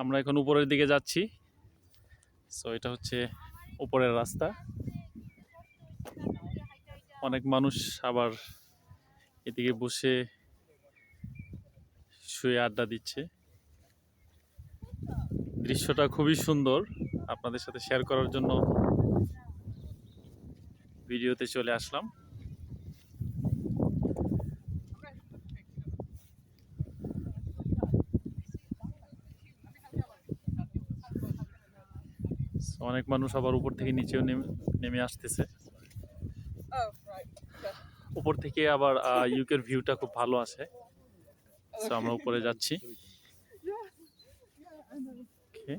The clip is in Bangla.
আমরা এখন উপরের দিকে যাচ্ছি। সো এটা হচ্ছে উপরের রাস্তা। অনেক মানুষ আবার এদিকে বসে শুয়ে আড্ডা দিচ্ছে। দৃশ্যটা খুবই সুন্দর, আপনাদের সাথে শেয়ার করার জন্য ভিডিওতে চলে আসলাম। অনেক মানুষ আবার উপর থেকে নিচেও নেমে আসতেছে। উপর থেকে আবার ইউকের ভিউটা খুব ভালো আসে। সো আমরা উপরে যাচ্ছি। Okay.